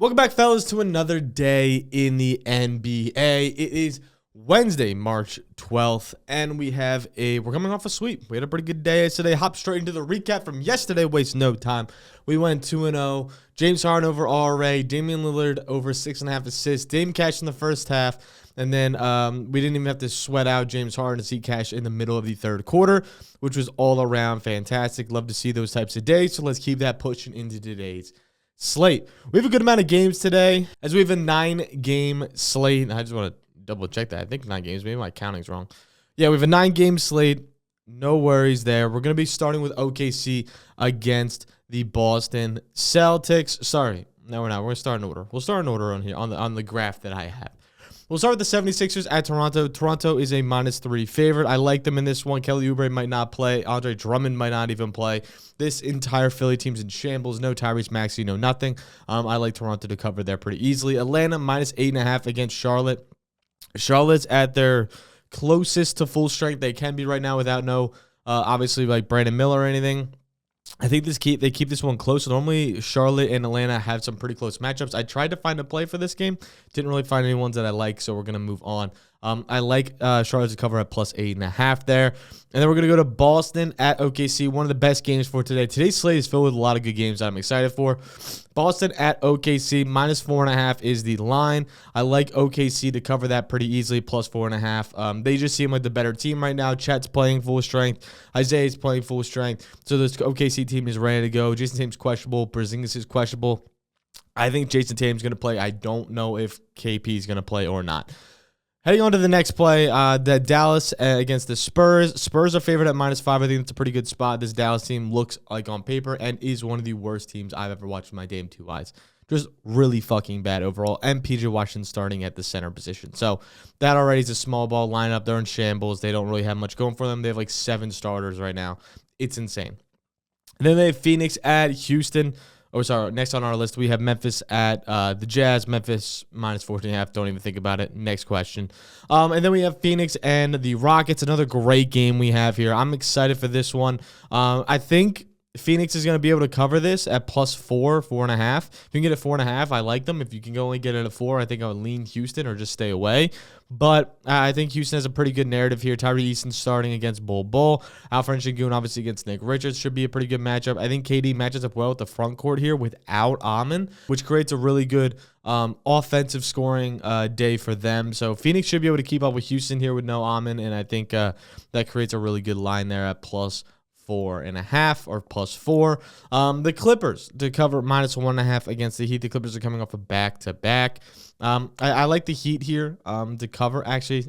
Welcome back, fellas, to another day in the NBA. It is Wednesday, March 12th, and we're coming off a sweep. We had a pretty good day yesterday. Hop straight into the recap from yesterday. Waste no time. We went 2-0. James Harden over RA. Damian Lillard over 6.5 assists. Dame Cash in the first half. And then we didn't even have to sweat out James Harden to see Cash in the middle of the third quarter, which was all around fantastic. Love to see those types of days. So let's keep that pushing into today's slate. We have a good amount of games today, as we have a 9-game slate. I just want to double check that. I think 9 games. Maybe my counting's wrong. Yeah, we have a 9-game slate. No worries there. We're going to be starting with OKC against the Boston Celtics. Sorry. No, we're not. We're going to start in order. We'll start in order on here on the graph that I have. We'll start with the 76ers at Toronto. Toronto is a -3 favorite. I like them in this one. Kelly Oubre might not play. Andre Drummond might not even play. This entire Philly team's in shambles. No Tyrese Maxey, no nothing. I like Toronto to cover there pretty easily. Atlanta -8.5 against Charlotte. Charlotte's at their closest to full strength they can be right now without obviously like Brandon Miller or anything. I think they keep this one close. Normally, Charlotte and Atlanta have some pretty close matchups. I tried to find a play for this game. Didn't really find any ones that I like, so we're going to move on. I like Charlotte to cover at +8.5 there. And then we're going to go to Boston at OKC, one of the best games for today. Today's slate is filled with a lot of good games that I'm excited for. Boston at OKC, -4.5 is the line. I like OKC to cover that pretty easily, +4.5. They just seem like the better team right now. Chet's playing full strength. Isaiah's playing full strength. So this OKC team is ready to go. Jason Tatum's questionable. Porzingis is questionable. I think Jason Tatum's going to play. I don't know if KP is going to play or not. Heading on to the next play, the Dallas against the Spurs. Spurs are favored at -5. I think that's a pretty good spot. This Dallas team looks like on paper and is one of the worst teams I've ever watched with my damn two eyes. Just really fucking bad overall. And PJ Washington starting at the center position. So that already is a small ball lineup. They're in shambles. They don't really have much going for them. They have like 7 starters right now. It's insane. And then they have Phoenix at Houston. Oh, sorry. Next on our list, we have Memphis at the Jazz. Memphis -14.5. Don't even think about it. Next question. And then we have Phoenix and the Rockets. Another great game we have here. I'm excited for this one. I think Phoenix is going to be able to cover this at +4, 4.5. If you can get it 4.5, I like them. If you can only get it at 4, I think I would lean Houston or just stay away. But I think Houston has a pretty good narrative here. Tyree Easton starting against Bull. Alfred Sengun obviously against Nick Richards should be a pretty good matchup. I think KD matches up well with the front court here without Amon, which creates a really good offensive scoring day for them. So Phoenix should be able to keep up with Houston here with no Amon, and I think that creates a really good line there at +4.5 or +4. The Clippers to cover -1.5 against the Heat. The Clippers are coming off a back-to-back. I like the Heat here to cover. Actually,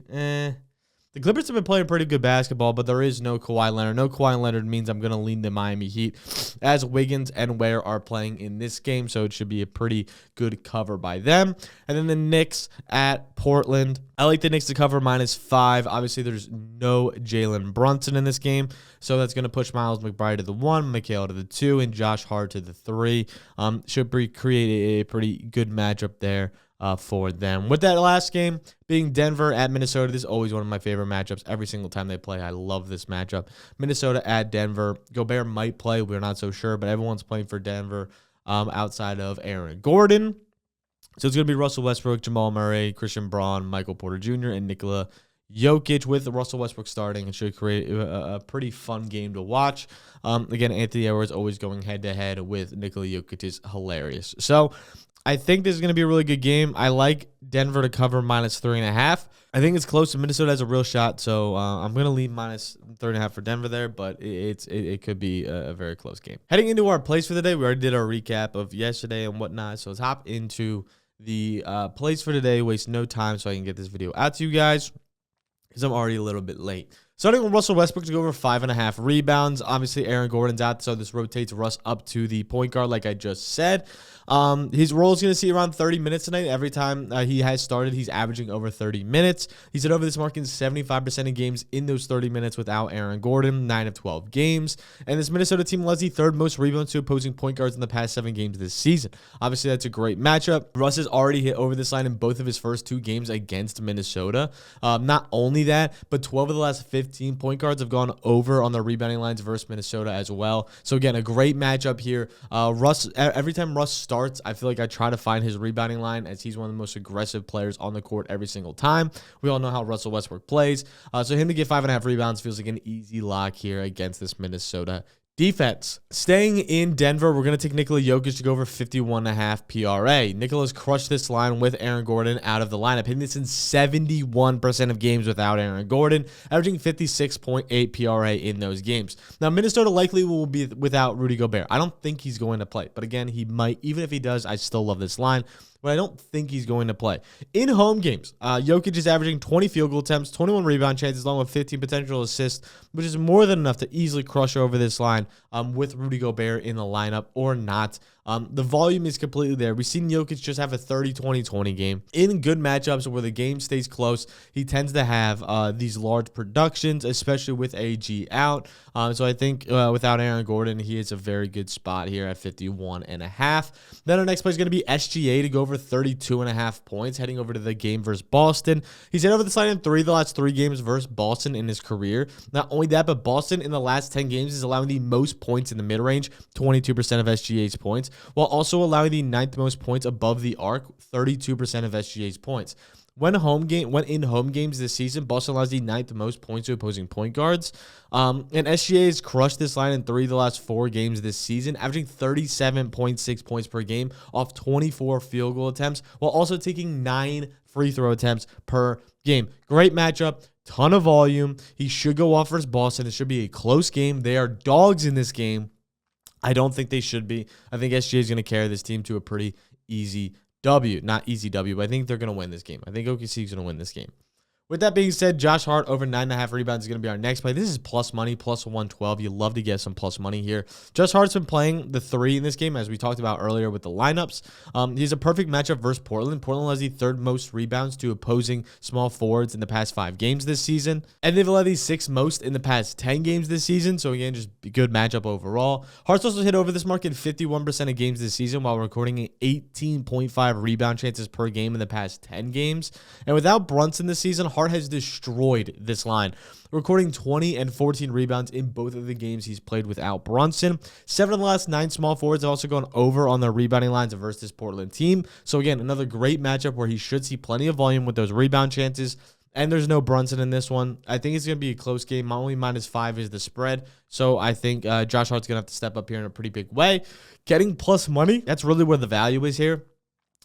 the Clippers have been playing pretty good basketball, but there is no Kawhi Leonard. No Kawhi Leonard means I'm going to lean the Miami Heat, as Wiggins and Ware are playing in this game, so it should be a pretty good cover by them. And then the Knicks at Portland. I like the Knicks to cover -5. Obviously, there's no Jalen Brunson in this game, so that's going to push Miles McBride to the 1, Mikal to the 2, and Josh Hart to the 3. Should create a pretty good matchup there for them. With that last game being Denver at Minnesota, this is always one of my favorite matchups every single time they play. I love this matchup. Minnesota at Denver. Gobert might play. We're not so sure, but everyone's playing for Denver outside of Aaron Gordon. So it's going to be Russell Westbrook, Jamal Murray, Christian Braun, Michael Porter Jr., and Nikola Jokic with Russell Westbrook starting. It should create a pretty fun game to watch. Again, Anthony Edwards always going head-to-head with Nikola Jokic is hilarious. So I think this is going to be a really good game. I like Denver to cover -3.5. I think it's close. Minnesota has a real shot, so I'm going to leave -3.5 for Denver there, but it could be a very close game. Heading into our plays for the day, we already did our recap of yesterday and whatnot, so let's hop into the plays for today. Waste no time so I can get this video out to you guys, because I'm already a little bit late. Starting with Russell Westbrook to go over 5.5 rebounds. Obviously, Aaron Gordon's out, so this rotates Russ up to the point guard, like I just said. His role is going to see around 30 minutes tonight. Every time he has started, he's averaging over 30 minutes. He's at over this mark in 75% of games in those 30 minutes without Aaron Gordon, 9 of 12 games. And this Minnesota team led the 3rd most rebounds to opposing point guards in the past 7 games this season. Obviously, that's a great matchup. Russ has already hit over this line in both of his first 2 games against Minnesota. Not only that, but 12 of the last 15 15 point guards have gone over on the rebounding lines versus Minnesota as well. So again, a great matchup here. Russ, every time Russ starts, I feel like I try to find his rebounding line, as he's one of the most aggressive players on the court every single time. We all know how Russell Westbrook plays. So him to get 5.5 rebounds feels like an easy lock here against this Minnesota defense. Staying in Denver, we're going to take Nikola Jokic to go over 51.5 PRA. Nikola's crushed this line with Aaron Gordon out of the lineup, hitting this in 71% of games without Aaron Gordon, averaging 56.8 PRA in those games. Now, Minnesota likely will be without Rudy Gobert. I don't think he's going to play, but again, he might. Even if he does, I still love this line, but I don't think he's going to play. In home games, Jokic is averaging 20 field goal attempts, 21 rebound chances, along with 15 potential assists, which is more than enough to easily crush over this line with Rudy Gobert in the lineup or not. The volume is completely there. We've seen Jokic just have a 30-20-20 game. In good matchups where the game stays close, he tends to have these large productions, especially with AG out. So I think without Aaron Gordon, he is a very good spot here at 51.5. Then our next play is going to be SGA to go over 32.5 points, heading over to the game versus Boston. He's hit over this line in the last three games versus Boston in his career. Not only that, but Boston in the last 10 games is allowing the most points in the mid-range, 22% of SGA's points, while also allowing the 9th most points above the arc, 32% of SGA's points. When in home games this season, Boston allows the 9th most points to opposing point guards. And SGA has crushed this line in 3 of the last 4 games this season, averaging 37.6 points per game off 24 field goal attempts, while also taking 9 free throw attempts per game. Great matchup. Ton of volume. He should go off versus Boston. It should be a close game. They are dogs in this game. I don't think they should be. I think SGA is going to carry this team to a pretty easy W. Not easy W, but I think they're going to win this game. I think OKC is going to win this game. With that being said, Josh Hart over 9.5 rebounds is going to be our next play. This is plus money, plus 112. You love to get some plus money here. Josh Hart's been playing the 3 in this game, as we talked about earlier with the lineups. He's a perfect matchup versus Portland. Portland has the 3rd most rebounds to opposing small forwards in the past 5 games this season, and they've allowed the 6th most in the past 10 games this season. So again, just a good matchup overall. Hart's also hit over this mark in 51% of games this season, while recording 18.5 rebound chances per game in the past 10 games. And without Brunson this season, Hart has destroyed this line, recording 20 and 14 rebounds in both of the games he's played without Brunson. 7 of the last 9 small forwards have also gone over on their rebounding lines versus this Portland team. So again, another great matchup where he should see plenty of volume with those rebound chances. And there's no Brunson in this one. I think it's going to be a close game. Only -5 is the spread. So I think Josh Hart's going to have to step up here in a pretty big way. Getting plus money, that's really where the value is here.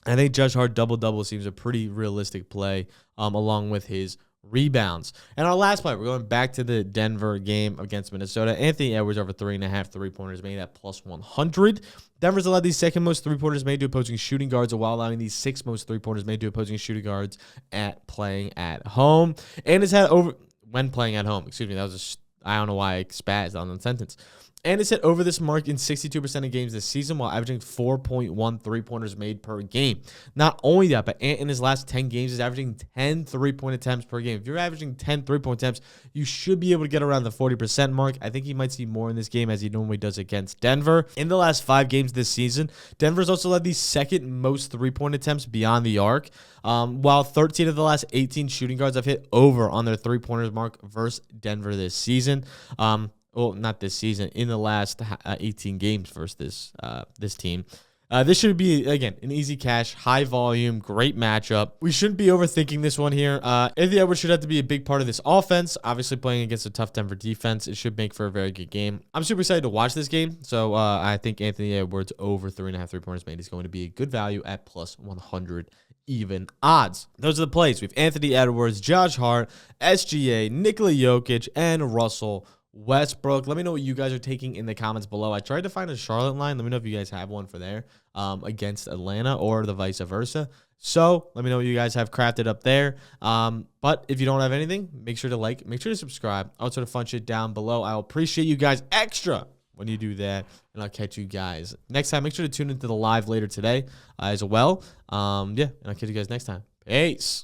I think Josh Hart double-double seems a pretty realistic play along with his rebounds. And our last play, we're going back to the Denver game against Minnesota. Anthony Edwards over 3.5 3-pointers made at plus 100. Denver's allowed the 2nd most 3-pointers made to opposing shooting guards, while allowing the 6th most 3-pointers made to opposing shooting guards at playing at home. And it's had over when playing at home. Excuse me, that was I don't know why I spazzed on the sentence. And it's hit over this mark in 62% of games this season, while averaging 4.1 3-pointers made per game. Not only that, but Ant in his last 10 games is averaging 10 3-point attempts per game. If you're averaging 10 3-point attempts, you should be able to get around the 40% mark. I think he might see more in this game, as he normally does against Denver. In the last 5 games this season, Denver's also led the 2nd most 3-point attempts beyond the arc, while 13 of the last 18 shooting guards have hit over on their 3-pointers mark versus Denver this season. Well, not this season, in the last 18 games versus this team. This should be, again, an easy cash, high volume, great matchup. We shouldn't be overthinking this one here. Anthony Edwards should have to be a big part of this offense. Obviously, playing against a tough Denver defense, it should make for a very good game. I'm super excited to watch this game. So I think Anthony Edwards over 3.5 3-pointers made is going to be a good value at plus 100 even odds. Those are the plays. We have Anthony Edwards, Josh Hart, SGA, Nikola Jokic, and Russell Westbrook. Let me know what you guys are taking in the comments below. I tried to find a Charlotte line. Let me know if you guys have one for there against Atlanta, or the vice versa. So let me know what you guys have crafted up there. But if you don't have anything, make sure to like, make sure to subscribe. All sort of fun shit down below. I'll appreciate you guys extra when you do that, and I'll catch you guys next time. Make sure to tune into the live later today as well. Yeah, and I'll catch you guys next time. Peace.